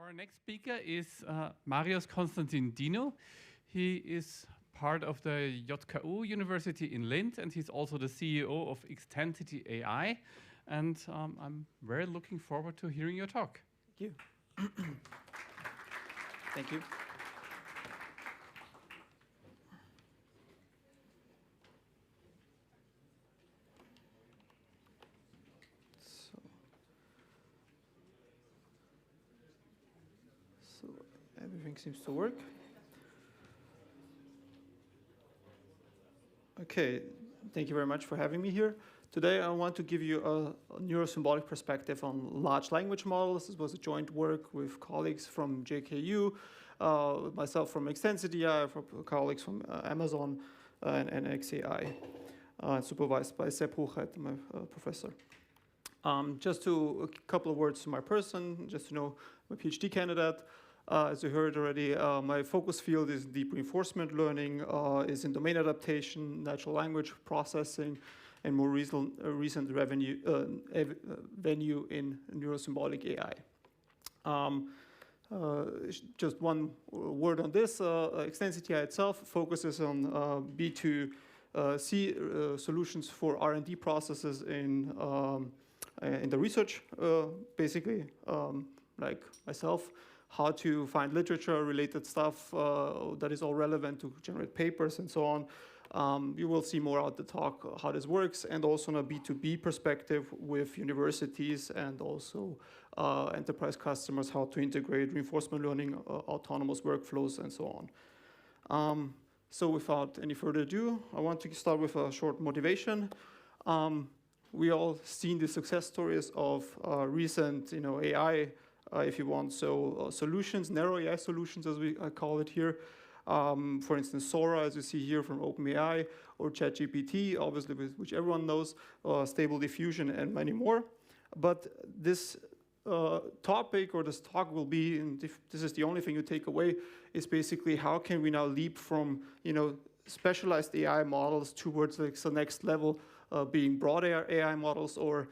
Our next speaker is Marius-Constantin Dinu. He is part of the JKU University in Linz, and he's also the CEO of Extensity AI. And I'm very looking forward to hearing your talk. Thank you. Thank you. So everything seems to work. Okay, thank you very much for having me here. Today I want to give you a neuro-symbolic perspective on large language models. This was a joint work with colleagues from JKU, myself from Extensity AI, colleagues from Amazon and XAI, supervised by Sepp Huchheit, my professor. Just a couple of words to my person, just to know I'm a PhD candidate. As you heard already, my focus field is deep reinforcement learning, is in domain adaptation, natural language processing, and more recent venue in Neuro-Symbolic AI. Just one word on this. Extensity AI itself focuses on B2C solutions for R&D processes in the research, basically, like myself, how to find literature-related stuff that is all relevant to generate papers and so on. You will see more out the talk how this works, and also on a B2B perspective with universities and also enterprise customers, how to integrate reinforcement learning, autonomous workflows, and so on. So without any further ado, I want to start with a short motivation. We all seen the success stories of recent, AI, if you want, solutions, narrow AI solutions, as I call it here. For instance, Sora, as you see here from OpenAI, or ChatGPT, obviously, which everyone knows, Stable Diffusion, and many more. But this topic, or this talk will be, and if this is the only thing you take away, is basically how can we now leap from, specialized AI models towards like the next level, being broad AI models, or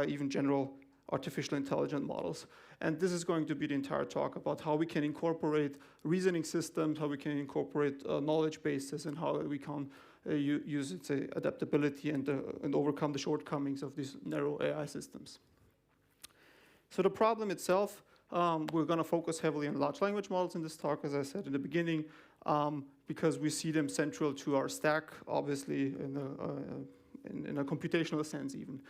even general artificial intelligence models. And this is going to be the entire talk about how we can incorporate reasoning systems, how we can incorporate knowledge bases, and how we can use its adaptability and overcome the shortcomings of these narrow AI systems. So the problem itself, we're going to focus heavily on large language models in this talk, as I said in the beginning, because we see them central to our stack, obviously, in a computational sense even.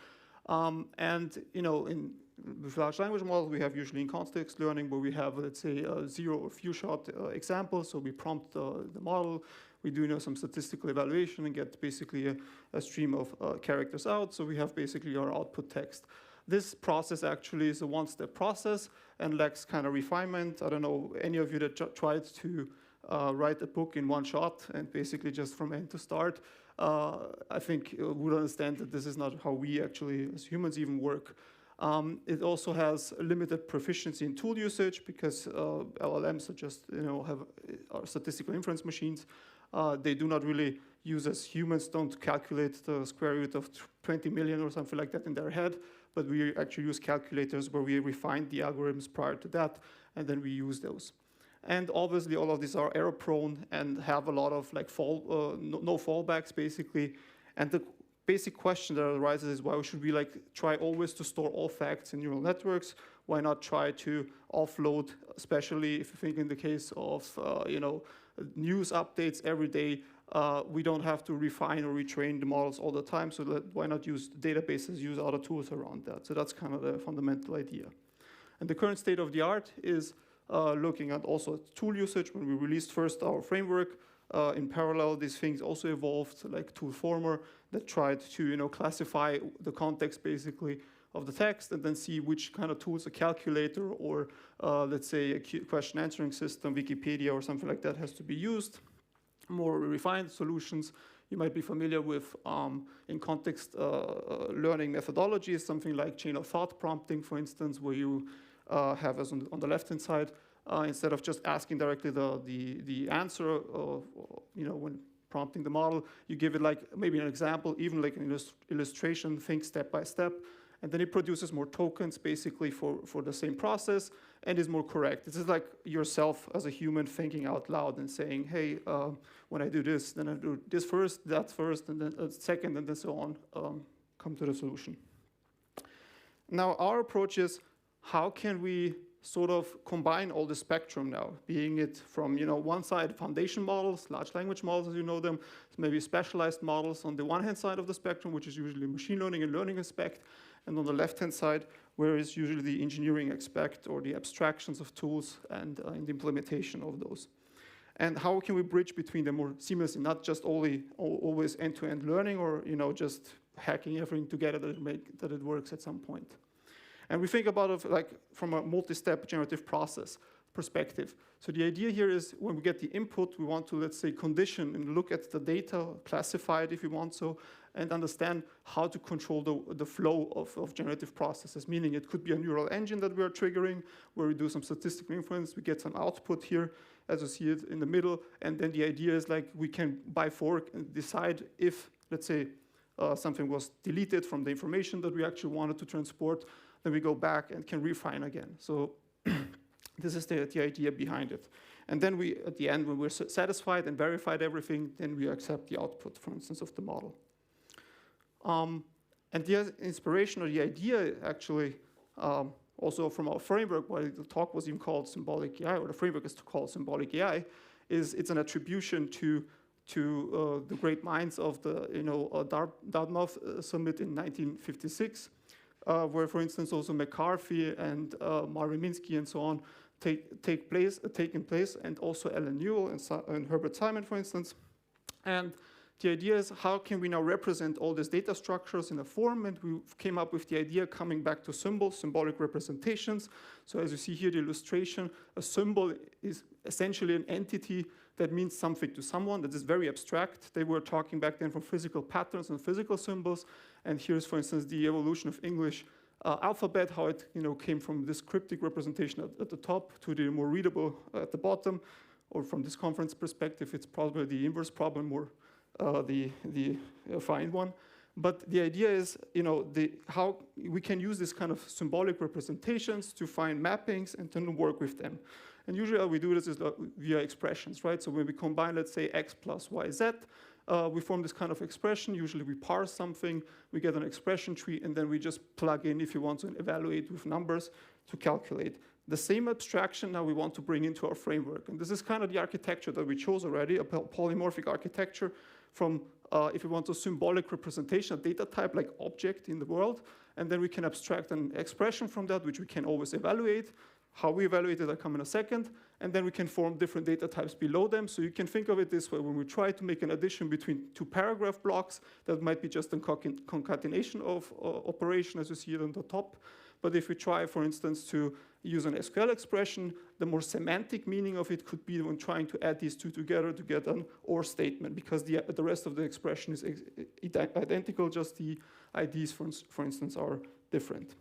With large language models, we have usually in context learning where we have, let's say, a zero or few shot example. So we prompt the model, we do some statistical evaluation and get basically a stream of characters out. So we have basically our output text. This process actually is a one-step process and lacks kind of refinement. I don't know any of you that tried to write a book in one shot and basically just from end to start. I think would understand that this is not how we actually, as humans, even work. It also has limited proficiency in tool usage because LLMs are just, are statistical inference machines. They do not really use, as humans don't calculate the square root of 20 million or something like that in their head, but we actually use calculators where we refine the algorithms prior to that, and then we use those. And obviously, all of these are error-prone and have a lot of no fallbacks, basically. And the basic question that arises is why should we try always to store all facts in neural networks? Why not try to offload, especially if you think in the case of news updates every day? We don't have to refine or retrain the models all the time. So why not use databases, use other tools around that? So that's kind of the fundamental idea. And the current state of the art is looking at also tool usage. When we released first our framework, in parallel, these things also evolved, like Toolformer, that tried to classify the context basically of the text and then see which kind of tools, a calculator or let's say a question answering system, Wikipedia or something like that has to be used. More refined solutions you might be familiar with in context learning methodologies, something like chain of thought prompting, for instance, where you have as on the left-hand side, instead of just asking directly the answer, when prompting the model, you give it maybe an example, even like an illustration, think step by step, and then it produces more tokens basically for the same process and is more correct. This is like yourself as a human thinking out loud and saying, hey, when I do this, then I do this first, that first, and then second, and then so on, come to the solution. Now, our approach is, how can we sort of combine all the spectrum now, being it from one side foundation models, large language models as you know them, maybe specialized models on the one hand side of the spectrum, which is usually machine learning and learning aspect, and on the left hand side, where is usually the engineering aspect or the abstractions of tools and the implementation of those. And how can we bridge between them more seamlessly, not just always end-to-end learning or just hacking everything together that it works at some point. And we think about it like from a multi-step generative process perspective. So the idea here is when we get the input, we want to, let's say, condition and look at the data, classify it if you want so, and understand how to control the flow of generative processes, meaning it could be a neural engine that we are triggering, where we do some statistical inference, we get some output here, as you see it in the middle, and then the idea is like we can by fork and decide if, let's say, something was deleted from the information that we actually wanted to transport, then we go back and can refine again. So this is the idea behind it. And then we, at the end, when we're satisfied and verified everything, then we accept the output, for instance, of the model. And the inspiration or the idea, actually, also from our framework, why the talk was even called SymbolicAI, or the framework is called SymbolicAI, is it's an attribution to the great minds of the Dartmouth Summit in 1956. Where, for instance, also McCarthy and Marvin Minsky and so on taken place, and also Alan Newell and Herbert Simon, for instance. And the idea is, how can we now represent all these data structures in a form? And we came up with the idea coming back to symbols, symbolic representations. So as you see here, the illustration, a symbol is essentially an entity that means something to someone that is very abstract. They were talking back then from physical patterns and physical symbols. And here's, for instance, the evolution of English alphabet, how it came from this cryptic representation at the top to the more readable at the bottom. Or from this conference perspective, it's probably the inverse problem, or the fine one. But the idea is, how we can use this kind of symbolic representations to find mappings and then work with them. And usually how we do this is via expressions, right? So when we combine, let's say, x plus y, z, we form this kind of expression. Usually we parse something, we get an expression tree, and then we just plug in, if you want to evaluate with numbers, to calculate. The same abstraction now we want to bring into our framework. And this is kind of the architecture that we chose already, a polymorphic architecture from, if you want, a symbolic representation, a data type like object in the world. And then we can abstract an expression from that, which we can always evaluate. How we evaluate it, I'll come in a second. And then we can form different data types below them. So you can think of it this way: when we try to make an addition between two paragraph blocks, that might be just a concatenation of operation, as you see it on the top. But if we try, for instance, to use an SQL expression, the more semantic meaning of it could be when trying to add these two together to get an OR statement, because the rest of the expression is identical, just the IDs, for instance, are different.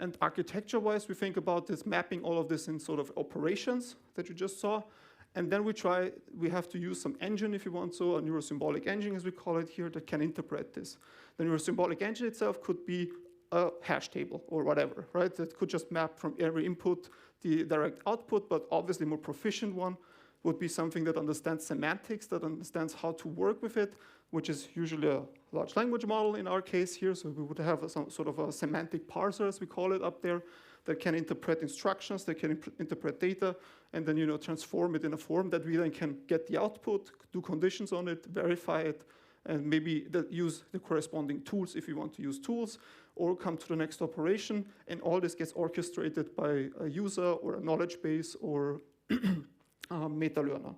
And architecture-wise, we think about this mapping all of this in sort of operations that you just saw. And then we have to use some engine, if you want so, a neuro-symbolic engine, as we call it here, that can interpret this. The neuro-symbolic engine itself could be a hash table or whatever, right? That could just map from every input the direct output, but obviously more proficient one would be something that understands semantics, that understands how to work with it, which is usually a large language model in our case here. So we would have some sort of a semantic parser, as we call it up there, that can interpret instructions, that can interpret data, and then transform it in a form that we then can get the output, do conditions on it, verify it, and maybe use the corresponding tools if you want to use tools, or come to the next operation. And all this gets orchestrated by a user or a knowledge base or meta learner,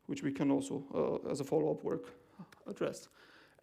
which we can also, as a follow-up work, address.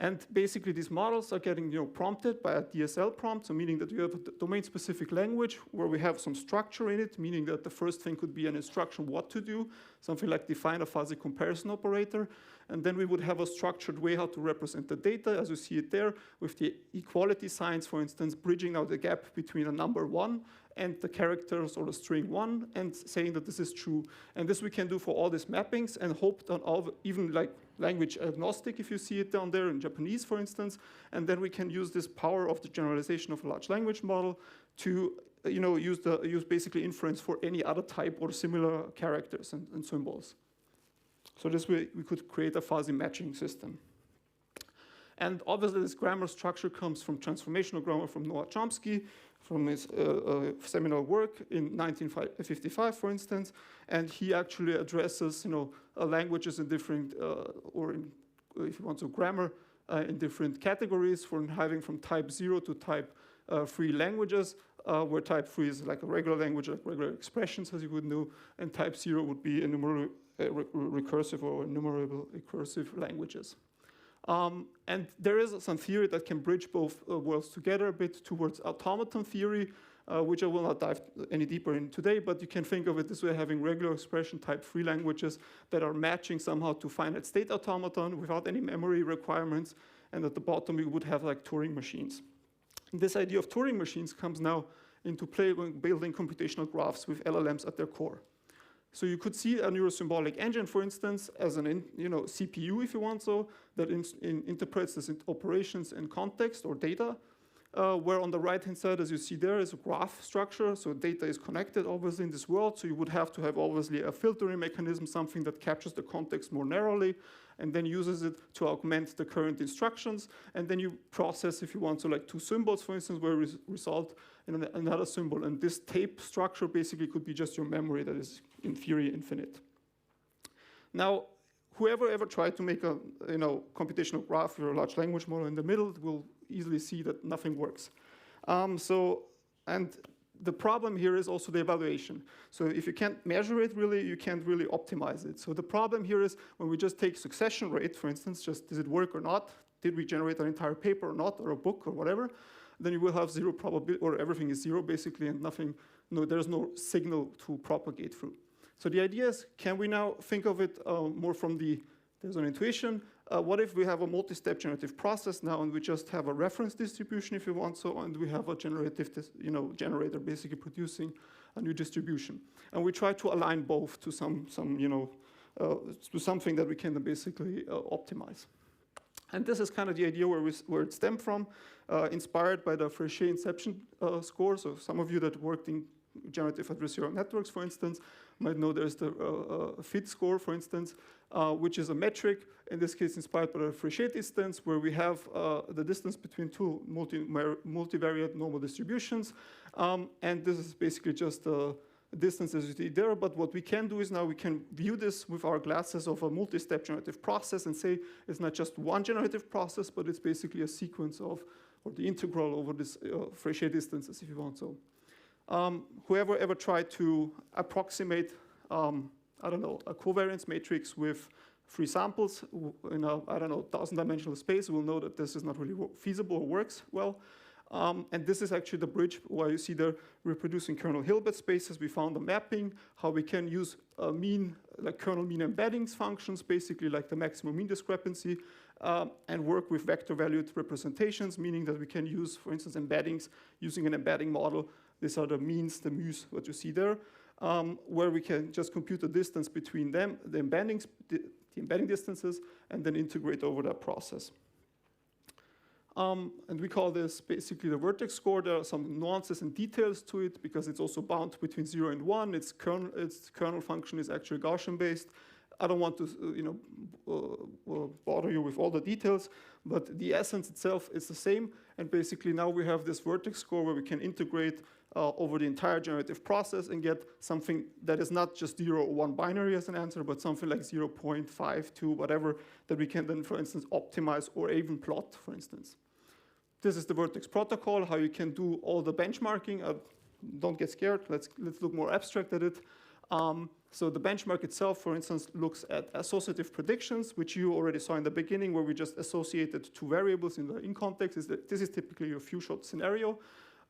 And basically, these models are getting prompted by a DSL prompt, so meaning that you have a domain-specific language where we have some structure in it, meaning that the first thing could be an instruction what to do, something like define a fuzzy comparison operator. And then we would have a structured way how to represent the data, as you see it there, with the equality signs, for instance, bridging out the gap between a number 1 and the characters or the string 1, and saying that this is true. And this we can do for all these mappings, and hope that even like language agnostic, if you see it down there in Japanese, for instance. And then we can use this power of the generalization of a large language model to use basically inference for any other type or similar characters and symbols. So this way we could create a fuzzy matching system. And obviously this grammar structure comes from transformational grammar from Noah Chomsky, from his seminal work in 1955, for instance. And he actually addresses languages in different, if you want to, grammar in different categories, from having from type 0 to type 3 languages, where type 3 is like a regular language, like regular expressions, as you would know, and type 0 would be enumerable recursive or enumerable recursive languages. And there is some theory that can bridge both worlds together a bit towards automaton theory, which I will not dive any deeper in today, but you can think of it this way, having regular expression type 3 languages that are matching somehow to finite state automaton without any memory requirements, and at the bottom we would have like Turing machines. And this idea of Turing machines comes now into play when building computational graphs with LLMs at their core. So you could see a Neuro-Symbolic engine, for instance, as an CPU, if you want so, that interprets this operations in context or data, where on the right-hand side, as you see there, is a graph structure. So data is connected, obviously, in this world. So you would have to have, obviously, a filtering mechanism, something that captures the context more narrowly, and then uses it to augment the current instructions. And then you process, if you want, so like two symbols, for instance, where result in another symbol. And this tape structure basically could be just your memory that is, in theory, infinite. Now, whoever ever tried to make a computational graph with a large language model in the middle will easily see that nothing works. And the problem here is also the evaluation. So if you can't measure it really, you can't really optimize it. So the problem here is when we just take succession rate, for instance, just does it work or not? Did we generate an entire paper or not, or a book or whatever? Then you will have zero probability, or everything is zero basically, and nothing, there's no signal to propagate through. So the idea is, can we now think of it more from there's an intuition. What if we have a multi-step generative process now, and we just have a reference distribution, if you want so, and we have a generative, generator basically producing a new distribution, and we try to align both to to something that we can basically optimize. And this is kind of the idea where it stemmed from, inspired by the Fréchet inception score. So some of you that worked in generative adversarial networks, for instance, might know there's the fit score, for instance, which is a metric, in this case inspired by the Fréchet distance, where we have the distance between two multivariate normal distributions. And this is basically just the distance as you see there, but what we can do is now we can view this with our glasses of a multi-step generative process and say it's not just one generative process, but it's basically a sequence of, or the integral over this Fréchet distances, if you want so. Whoever ever tried to approximate, a covariance matrix with 3 samples in a, 1,000-dimensional space will know that this is not really feasible or works well. And this is actually the bridge where you see the reproducing kernel Hilbert spaces. We found a mapping, how we can use kernel mean embeddings functions, basically like the maximum mean discrepancy, and work with vector valued representations, meaning that we can use, for instance, embeddings using an embedding model. These are the means, the mus, what you see there, where we can just compute the distance between them, the embedding distances, and then integrate over that process. And we call this basically the vertex score. There are some nuances and details to it because it's also bound between 0 and 1. Its kernel function is actually Gaussian based. I don't want to bother you with all the details, but the essence itself is the same. And basically now we have this vertex score where we can integrate over the entire generative process and get something that is not just 0 or 1 binary as an answer, but something like 0.52, whatever, that we can then, for instance, optimize or even plot, for instance. This is the vertex protocol, how you can do all the benchmarking. Don't get scared, let's look more abstract at it. So the benchmark itself, for instance, looks at associative predictions, which you already saw in the beginning, where we just associated 2 variables in the in-context. This is typically your few-shot scenario.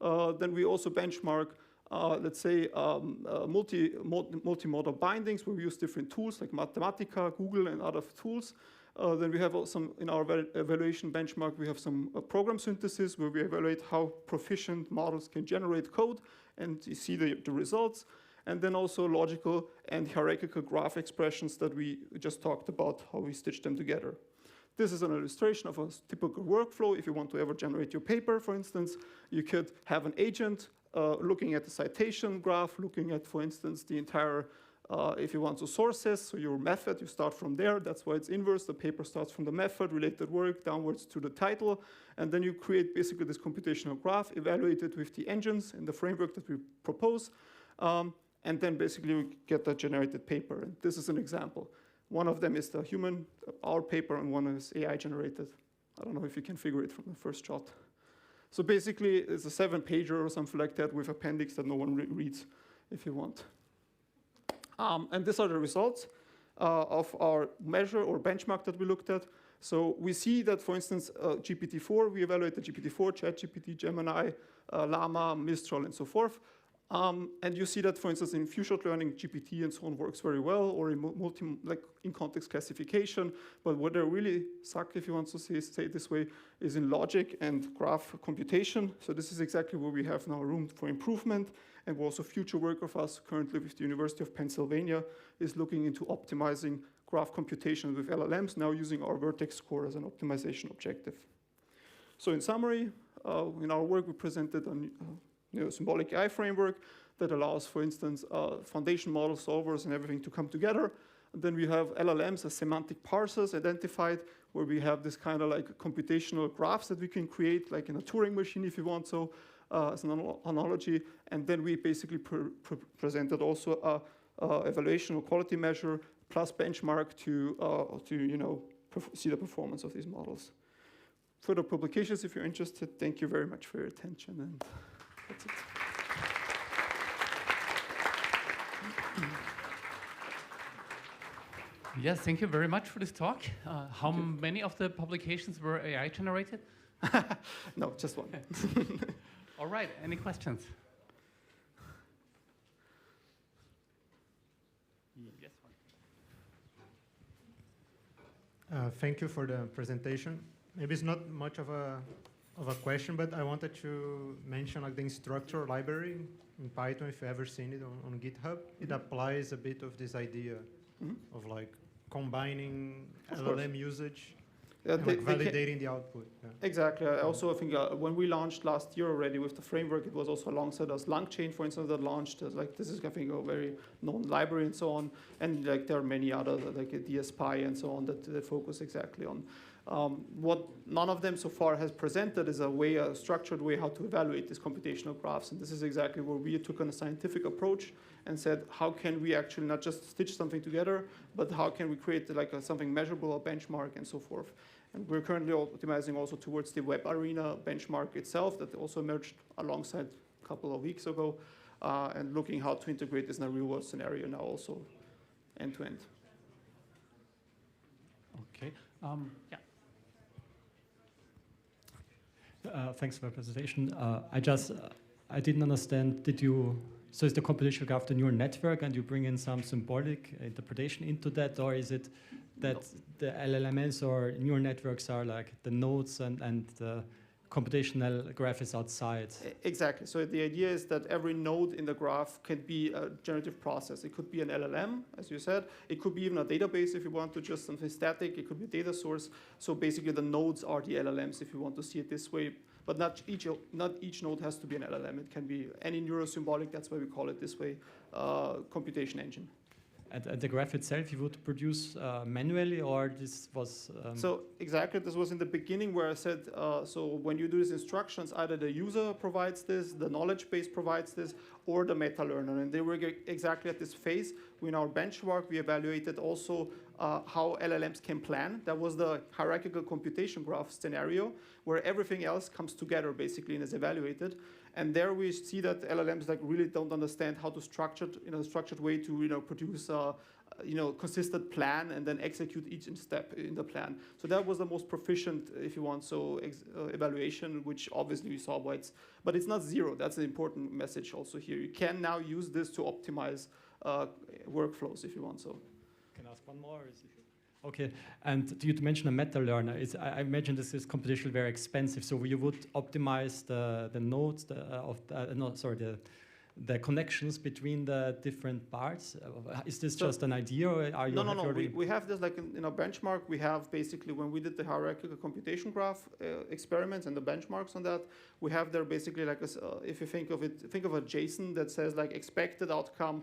Then we also benchmark, let's say, multimodal bindings, where we use different tools like Mathematica, Google, and other tools. Then we have some, in our evaluation benchmark, we have some program synthesis, where we evaluate how proficient models can generate code, and you see the results. and then also logical and hierarchical graph expressions that we just talked about, how we stitch them together. This is an illustration of a typical workflow. If you want to ever generate your paper, for instance, you could have an agent looking at the citation graph, looking at, for instance, the entire, if you want to sources, so your method, you start from there. That's why it's inverse. The paper starts from the method, related work, downwards to the title. And then you create basically this computational graph, evaluate it with the engines in the framework that we propose. And then basically we get a generated paper. And this is an example. One of them is the human, our paper, and one is AI generated. I don't know if you can figure it from the first shot. So basically, it's a 7-pager or something like that with appendix that no one reads if you want. And these are the results of our measure or benchmark that we looked at. So we see that, for instance, GPT-4, we evaluated GPT-4, ChatGPT, Gemini, Llama, Mistral, and so forth. And you see that, for instance, in few-shot learning, GPT and so on works very well, or in in-context classification. But where they really suck, if you want to say it this way, is in logic and graph computation. So this is exactly where we have now room for improvement. And also future work of us currently with the University of Pennsylvania is looking into optimizing graph computation with LLMs, now using our vertex score as an optimization objective. So in summary, in our work, we presented a Neuro-Symbolic AI framework that allows, for instance, foundation model solvers and everything to come together. And then we have LLMs as semantic parsers identified, where we have this kind of like computational graphs that we can create, like in a Turing machine, if you want so, as an analogy. And then we basically presented also a evaluation or quality measure plus benchmark to see the performance of these models. Further publications, if you're interested. Thank you very much for your attention. And that's it. Yes, thank you very much for this talk. How many of the publications were AI generated? No, just one. All right, any questions? Yes, one. Thank you for the presentation. Maybe it's not much of a question, but I wanted to mention like the instructor library in Python, if you've ever seen it on GitHub. It applies a bit of this idea of like combining LLM usage and like validating the output. Yeah. Exactly. I also think when we launched last year already with the framework, it was also alongside us LangChain, for instance, that launched. Like this is, I think, a very known library and so on. And like there are many others, like DSPy and so on, that focus exactly on. What none of them so far has presented is a structured way how to evaluate these computational graphs. And this is exactly where we took on a scientific approach and said, how can we actually not just stitch something together, but how can we create like something measurable, a benchmark, and so forth. And we're currently optimizing also towards the web arena benchmark itself that also emerged alongside a couple of weeks ago, and looking how to integrate this in a real-world scenario now also end-to-end. Okay. Yeah. Thanks for the presentation. I didn't understand, so is the computational graph the neural network and you bring in some symbolic interpretation into that, or is it that the LLMs or neural networks are like the nodes and the computational graph is outside? Exactly. So the idea is that every node in the graph can be a generative process. It could be an LLM, as you said. It could be even a database if you want to just something static. It could be a data source. So basically the nodes are the LLMs if you want to see it this way. But not each node has to be an LLM. It can be any Neuro-Symbolic, that's why we call it this way, computation engine. And the graph itself you would produce manually, or this was... So exactly, this was in the beginning where I said, so when you do these instructions, either the user provides this, the knowledge base provides this, or the meta learner. And they were exactly at this phase. In our benchmark, we evaluated also how LLMs can plan. That was the hierarchical computation graph scenario, where everything else comes together basically and is evaluated. And there we see that LLMs like really don't understand how to structure in a structured way to produce a consistent plan and then execute each step in the plan. So that was the most proficient, if you want, evaluation, which obviously we saw why but it's not zero. That's an important message also here. You can now use this to optimize workflows if you want so. Can I ask one more? Okay, and you mentioned a meta learner. I imagine this is computationally very expensive. So you would optimize the nodes the connections between the different parts? Is this just an idea, or are you? No. We have this like in our benchmark. We have basically when we did the hierarchical computation graph experiments and the benchmarks on that, we have there basically like if you think of it, think of a JSON that says like expected outcome,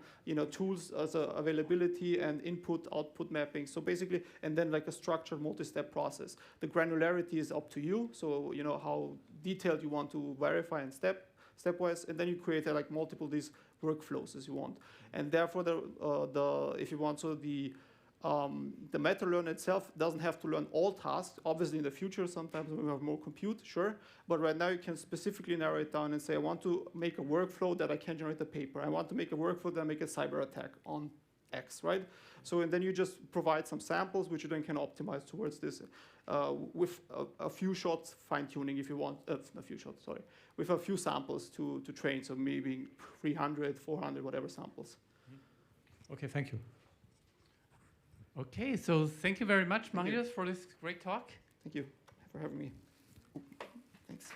tools as availability and input-output mapping. So basically, and then like a structured multi-step process. The granularity is up to you. So how detailed you want to verify and stepwise, and then you create like multiple these workflows as you want. And therefore, if you want, so the meta learner itself doesn't have to learn all tasks. Obviously, in the future, sometimes we have more compute, sure. But right now, you can specifically narrow it down and say, I want to make a workflow that I can generate a paper. I want to make a workflow that I make a cyber attack on X, right? So, and then you just provide some samples, which you then can optimize towards this with a few shots fine-tuning if you want, a few shots, sorry, with a few samples to train, so maybe 300, 400, whatever samples. Okay, thank you. Okay, so thank you very much, Marius, for this great talk. Thank you for having me. Thanks.